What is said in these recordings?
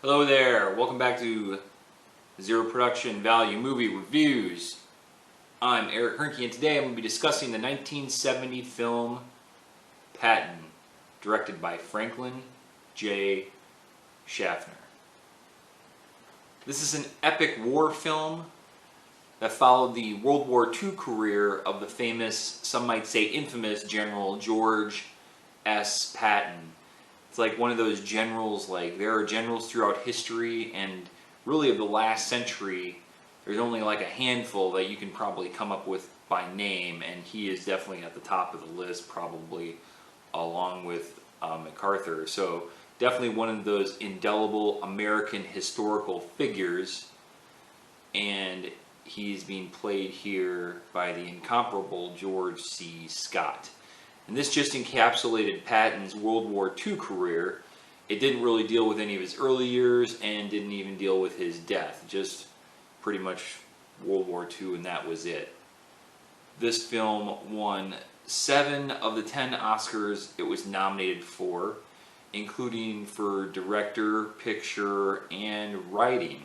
Hello there, welcome back to Zero Production Value Movie Reviews. I'm Eric Hoernke, and today I'm going to be discussing the 1970 film Patton, directed by Franklin J. Schaffner. This is an epic war film that followed the World War II career of the famous, some might say infamous, General George S. Patton. It's like one of those generals, like there are generals throughout history, and really of the last century, there's only like a handful that you can probably come up with by name, and he is definitely at the top of the list, probably along with MacArthur. So definitely one of those indelible American historical figures, and he's being played here by the incomparable George C. Scott. And this just encapsulated Patton's World War II career. It didn't really deal with any of his early years and didn't even deal with his death. Just pretty much World War II, and that was it. This film won 7 of the 10 Oscars it was nominated for, including for director, picture, and writing.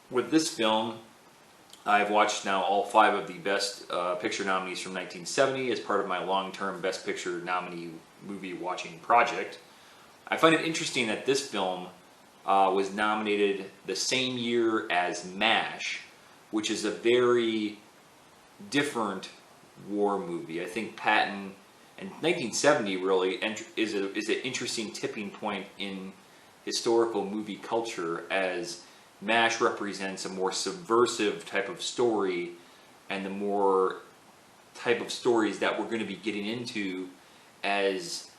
With this film, I've watched now all 5 of the Best Picture nominees from 1970 as part of my long-term Best Picture nominee movie watching project. I find it interesting that this film was nominated the same year as MASH, which is a very different war movie. I think Patton, and 1970 really is an interesting tipping point in historical movie culture, as MASH represents a more subversive type of story, and the more type of stories that we're going to be getting into as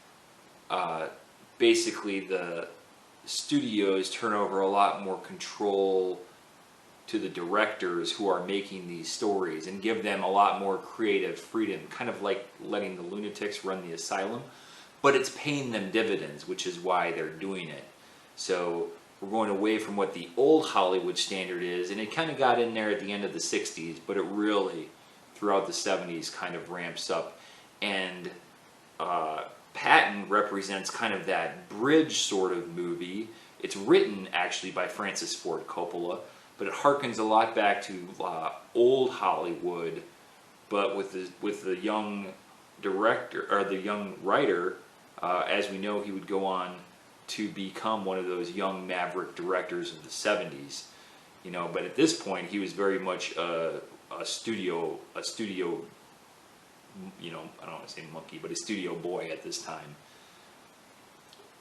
basically the studios turn over a lot more control to the directors who are making these stories and give them a lot more creative freedom, kind of like letting the lunatics run the asylum, but it's paying them dividends, which is why they're doing it. So we're going away from what the old Hollywood standard is, and it kind of got in there at the end of the 60s, but it really, throughout the 70s, kind of ramps up. And Patton represents kind of that bridge sort of movie. It's written, actually, by Francis Ford Coppola, but it harkens a lot back to old Hollywood, but with the young director, or the young writer, as we know, he would go on to become one of those young maverick directors of the 70s, you know. But at this point, he was very much a studio, you know, I don't want to say monkey, but a studio boy at this time.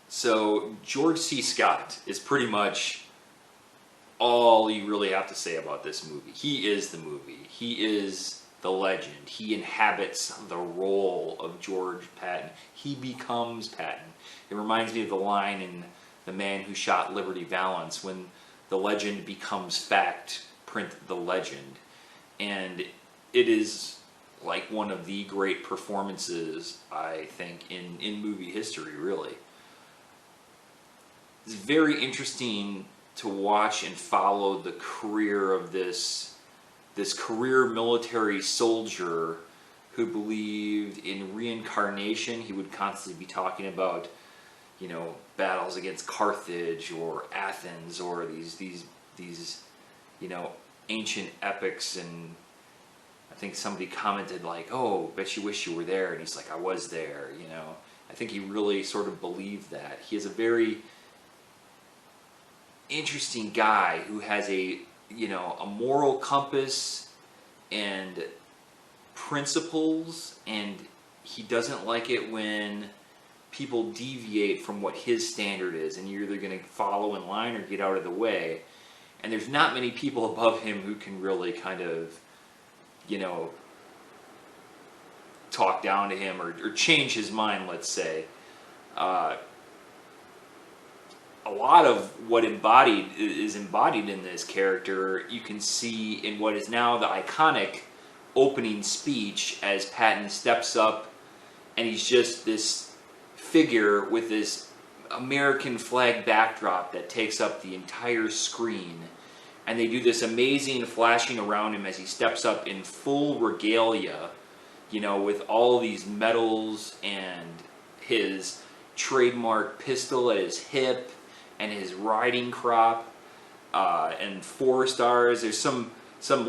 So George C. Scott is pretty much all you really have to say about this movie. He is the movie. He is the legend. He inhabits the role of George Patton. He becomes Patton. It reminds me of the line in The Man Who Shot Liberty Valance, when the legend becomes fact, print the legend. And it is like one of the great performances, I think, in movie history, really. It's very interesting to watch and follow the career of this career military soldier who believed in reincarnation. He would constantly be talking about, you know, battles against Carthage or Athens, or these you know, ancient epics. And I think somebody commented like, "Oh, bet you wish you were there," and he's like, "I was there," you know. I think he really sort of believed that. He is a very interesting guy who has a moral compass and principles, and he doesn't like it when people deviate from what his standard is, and you're either going to follow in line or get out of the way. And there's not many people above him who can really kind of, you know, talk down to him or change his mind, let's say. A lot of what is embodied in this character, you can see in what is now the iconic opening speech, as Patton steps up and he's just this figure with this American flag backdrop that takes up the entire screen. And they do this amazing flashing around him as he steps up in full regalia, you know, with all these medals and his trademark pistol at his hip and his riding crop, and 4 stars. There's some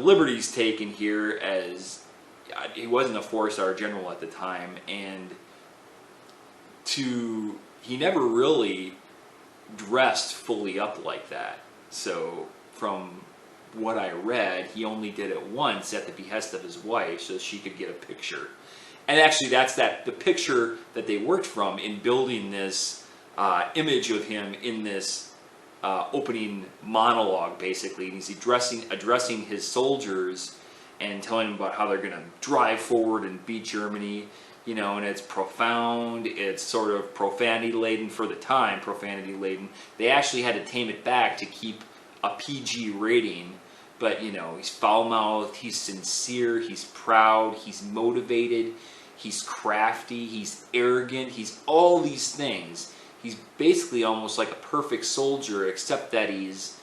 liberties taken here, as he wasn't a 4-star general at the time, and he never really dressed fully up like that. So from what I read, he only did it once at the behest of his wife so she could get a picture. And actually that's the picture that they worked from in building this image of him in this opening monologue, basically. And he's addressing his soldiers and telling them about how they're going to drive forward and beat Germany, you know, and it's profound, it's sort of profanity-laden for the time, profanity-laden. They actually had to tame it back to keep a PG rating, but, you know, he's foul-mouthed, he's sincere, he's proud, he's motivated, he's crafty, he's arrogant, he's all these things. He's basically almost like a perfect soldier, except that he's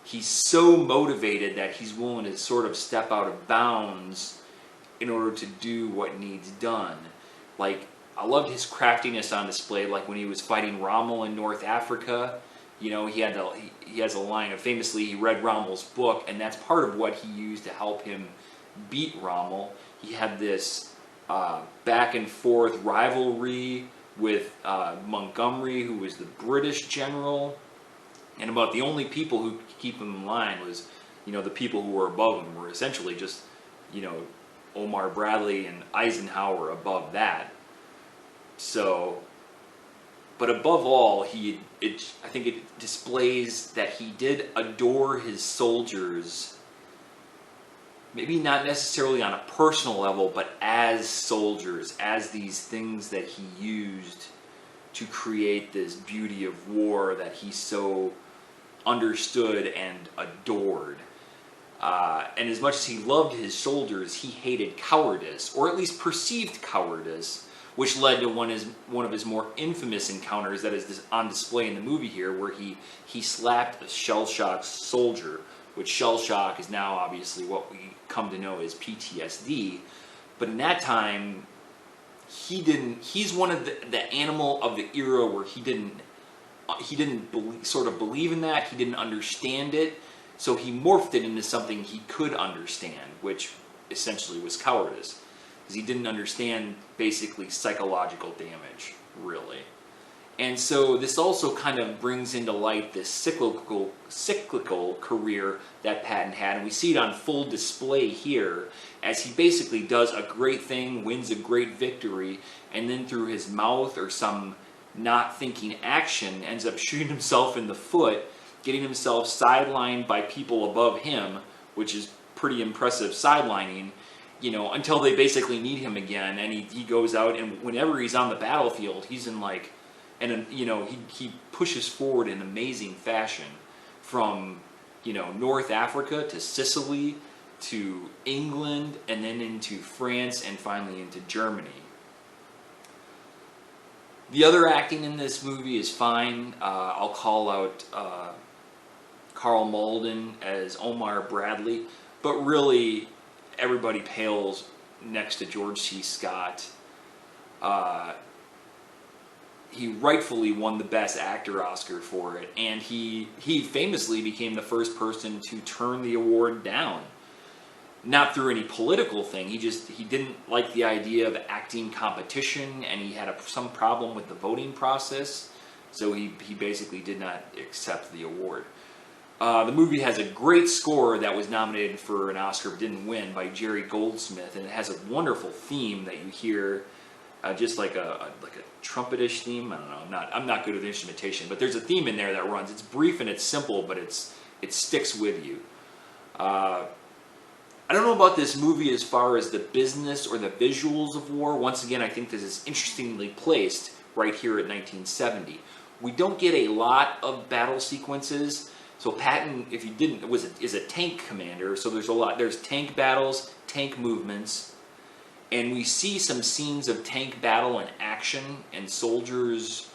so motivated that he's willing to sort of step out of bounds in order to do what needs done. Like, I loved his craftiness on display, like when he was fighting Rommel in North Africa. You know, he has a line of, famously, he read Rommel's book, and that's part of what he used to help him beat Rommel. He had this back and forth rivalry with Montgomery, who was the British general. And about the only people who could keep him in line was, you know, the people who were above him were essentially just, you know, Omar Bradley and Eisenhower above that. So, but above all, I think it displays that he did adore his soldiers, maybe not necessarily on a personal level, but as soldiers, as these things that he used to create this beauty of war that he so understood and adored. And as much as he loved his soldiers, he hated cowardice, or at least perceived cowardice, which led to one of his more infamous encounters that is on display in the movie here, where he slapped a shell-shocked soldier, which shell shock is now obviously what we come to know as PTSD. But in that time, he's one of the animal of the era where he didn't believe in that, he didn't understand it, so he morphed it into something he could understand, which essentially was cowardice, because he didn't understand basically psychological damage, really. And so this also kind of brings into light this cyclical career that Patton had, and we see it on full display here, as he basically does a great thing, wins a great victory, and then through his mouth or some not thinking action ends up shooting himself in the foot, getting himself sidelined by people above him, which is pretty impressive sidelining, you know, until they basically need him again, and he goes out, and whenever he's on the battlefield, he's in like, and you know, he pushes forward in amazing fashion, from, you know, North Africa to Sicily to England, and then into France, and finally into Germany. The other acting in this movie is fine. I'll call out Carl Malden as Omar Bradley, but really everybody pales next to George C. Scott. He rightfully won the Best Actor Oscar for it, and he famously became the first person to turn the award down. Not through any political thing, he didn't like the idea of acting competition, and he had some problem with the voting process, so he basically did not accept the award. The movie has a great score that was nominated for an Oscar but didn't win, by Jerry Goldsmith, and it has a wonderful theme that you hear, just like a trumpetish theme. I don't know. I'm not good with instrumentation, but there's a theme in there that runs. It's brief and it's simple, but it sticks with you. I don't know about this movie as far as the business or the visuals of war. Once again, I think this is interestingly placed right here at 1970. We don't get a lot of battle sequences. So Patton, if you didn't, is a tank commander. So there's tank battles, tank movements, and we see some scenes of tank battle and action, and soldiers,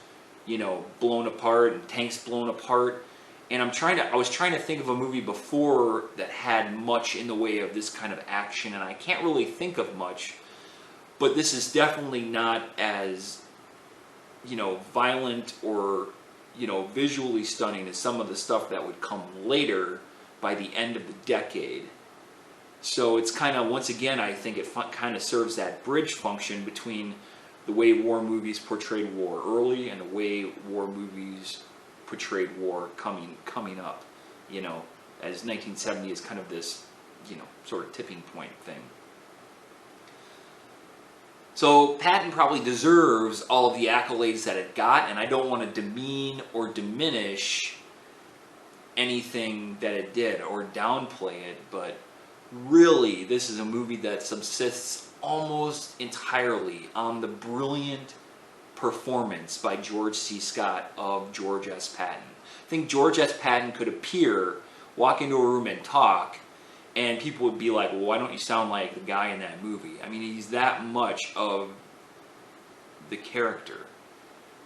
you know, blown apart, and tanks blown apart. And I was trying to think of a movie before that had much in the way of this kind of action, and I can't really think of much. But this is definitely not as, you know, violent or visually stunning as some of the stuff that would come later by the end of the decade. So it's kind of, once again, I think it kind of serves that bridge function between the way war movies portrayed war early and the way war movies portrayed war coming up, as 1970 is kind of this, sort of tipping point thing. So Patton probably deserves all of the accolades that it got, and I don't want to demean or diminish anything that it did or downplay it, but really this is a movie that subsists almost entirely on the brilliant performance by George C. Scott of George S. Patton. I think George S. Patton could appear, walk into a room and talk, and people would be like, well, why don't you sound like the guy in that movie? I mean, he's that much of the character,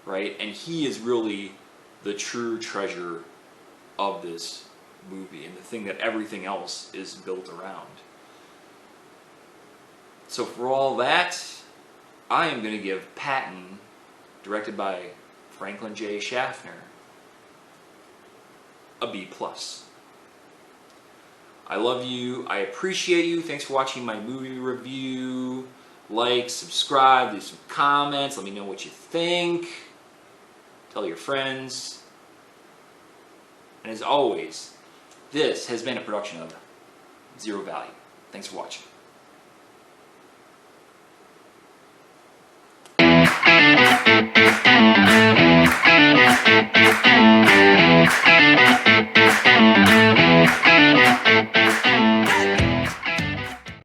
right? And he is really the true treasure of this movie and the thing that everything else is built around. So for all that, I am going to give Patton, directed by Franklin J. Schaffner, a B+. I love you. I appreciate you. Thanks for watching my movie review. Like, subscribe, leave some comments. Let me know what you think. Tell your friends. And as always, this has been a production of Zero Value. Thanks for watching.